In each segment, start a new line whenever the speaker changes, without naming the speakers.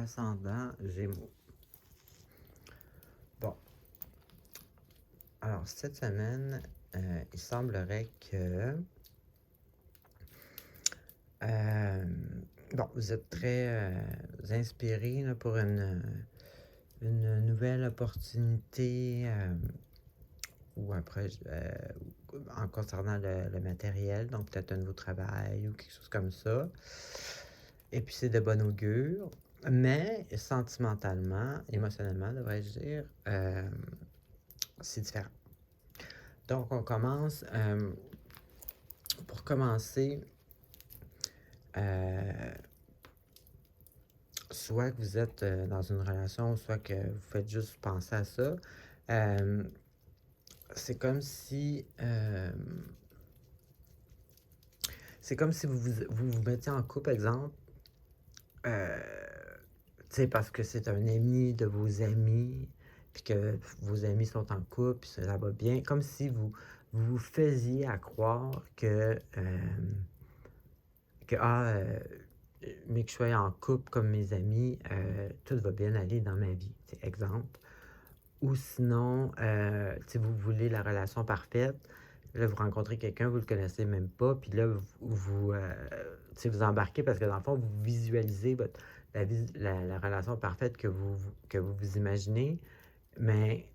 ascendant Gémeaux. Bon, alors cette semaine, il semblerait que vous êtes très inspiré là, pour une nouvelle opportunité ou après en concernant le matériel, donc peut-être un nouveau travail ou quelque chose comme ça. Et puis c'est de bon augure. Mais sentimentalement, émotionnellement, devrais-je dire, c'est différent. Donc, on commence. Pour commencer, soit que vous êtes dans une relation, soit que vous faites juste penser à ça. C'est comme si vous mettiez en couple, exemple, parce que c'est un ami de vos amis, puis que vos amis sont en couple, puis ça va bien. Comme si vous faisiez à croire que mais que je sois en couple comme mes amis, tout va bien aller dans ma vie, exemple. Ou sinon, vous voulez la relation parfaite, là, vous rencontrez quelqu'un, vous le connaissez même pas, puis là, vous embarquez parce que dans le fond, vous visualisez la relation parfaite que vous imaginez, mais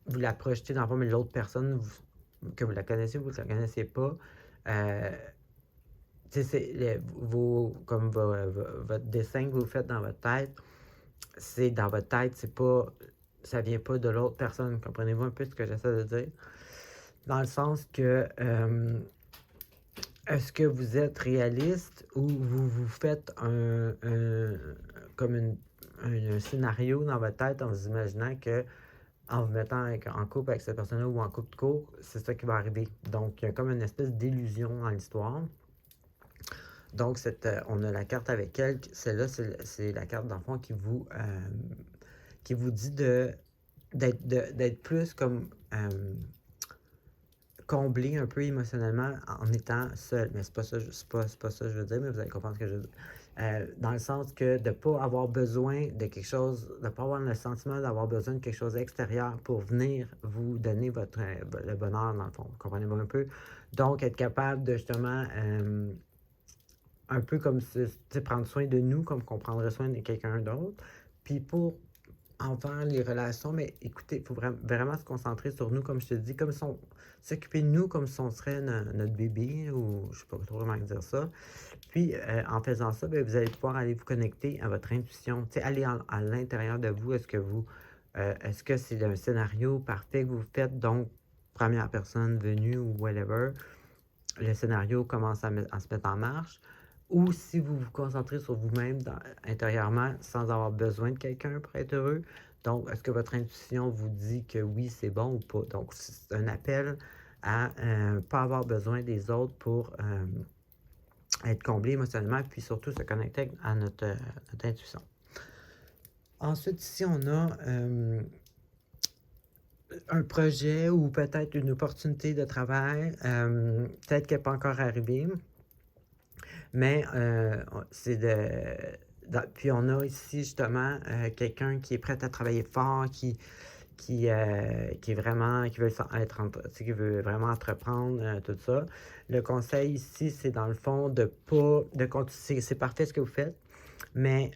vous la projetez dans le fond, mais l'autre personne, que vous la connaissez ou vous ne la connaissez pas, comme votre dessin que vous faites dans votre tête, c'est dans votre tête, c'est pas, ça vient pas de l'autre personne. Comprenez-vous un peu ce que j'essaie de dire? Dans le sens que, est-ce que vous êtes réaliste ou vous faites comme un scénario dans votre tête en vous imaginant que en vous mettant en couple avec cette personne-là ou en couple de court, c'est ça qui va arriver. Donc, il y a comme une espèce d'illusion dans l'histoire. Donc, on a la carte avec elle. Celle-là, c'est la carte d'enfant qui vous dit d'être plus comme comblé un peu émotionnellement en étant seul. Mais c'est pas ça que je veux dire, mais vous allez comprendre ce que je veux dire. Dans le sens que de ne pas avoir besoin de quelque chose, de ne pas avoir le sentiment d'avoir besoin de quelque chose extérieur pour venir vous donner le bonheur, dans le fond. Comprenez-vous un peu? Donc, être capable de justement un peu comme prendre soin de nous, comme qu'on prendrait soin de quelqu'un d'autre. Puis pour envers les relations, mais écoutez, il faut vraiment se concentrer sur nous, comme je te dis, comme s'occuper de nous comme si on serait notre bébé, ou je ne sais pas trop comment dire ça. Puis, en faisant ça, bien, vous allez pouvoir aller vous connecter à votre intuition, aller à l'intérieur de vous. Est-ce que c'est un scénario parfait que vous faites, donc première personne venue ou whatever, le scénario commence à se mettre en marche, ou si vous vous concentrez sur vous-même intérieurement sans avoir besoin de quelqu'un pour être heureux. Donc, est-ce que votre intuition vous dit que oui, c'est bon ou pas? Donc, c'est un appel à ne pas avoir besoin des autres pour être comblé émotionnellement, puis surtout se connecter à notre intuition. Ensuite, ici, on a un projet ou peut-être une opportunité de travail, peut-être qu'elle n'est pas encore arrivée, mais puis on a ici justement quelqu'un qui est prêt à travailler fort, qui est vraiment, qui veut vraiment entreprendre tout ça. Le conseil ici, c'est dans le fond de pas, c'est parfait ce que vous faites, mais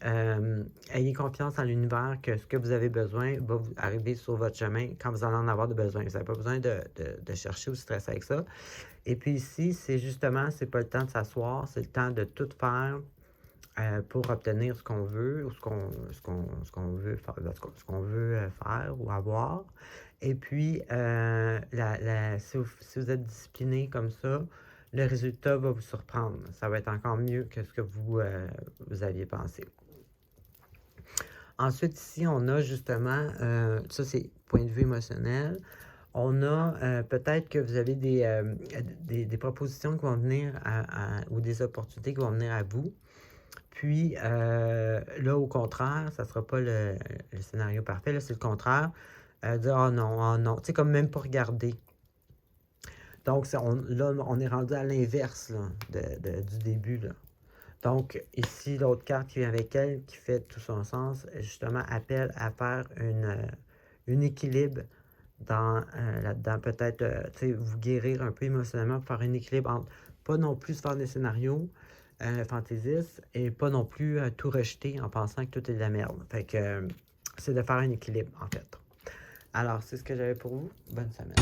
ayez confiance en l'univers que ce que vous avez besoin va vous arriver sur votre chemin quand vous allez en avoir de besoin. Vous n'avez pas besoin de chercher ou de stresser avec ça. Et puis ici, c'est pas le temps de s'asseoir, c'est le temps de tout faire pour obtenir ce qu'on veut ou ce qu'on veut faire ou avoir. Et puis, si vous êtes discipliné comme ça, le résultat va vous surprendre. Ça va être encore mieux que ce que vous aviez pensé. Ensuite, ici, on a justement, ça c'est point de vue émotionnel. On a peut-être que vous avez des propositions qui vont venir ou des opportunités qui vont venir à vous. Puis là, au contraire, ça ne sera pas le scénario parfait. Là, c'est le contraire. Dire oh non. Tu sais, comme même pas regarder. Donc, là, on est rendu à l'inverse du début. Là. Donc, ici, l'autre carte qui vient avec elle, qui fait tout son sens, justement, appelle à faire une équilibre là-dedans. Peut-être, vous guérir un peu émotionnellement pour faire un équilibre entre pas non plus se faire des scénarios fantaisistes et pas non plus tout rejeter en pensant que tout est de la merde. Fait que c'est de faire un équilibre, en fait. Alors, c'est ce que j'avais pour vous. Bonne semaine.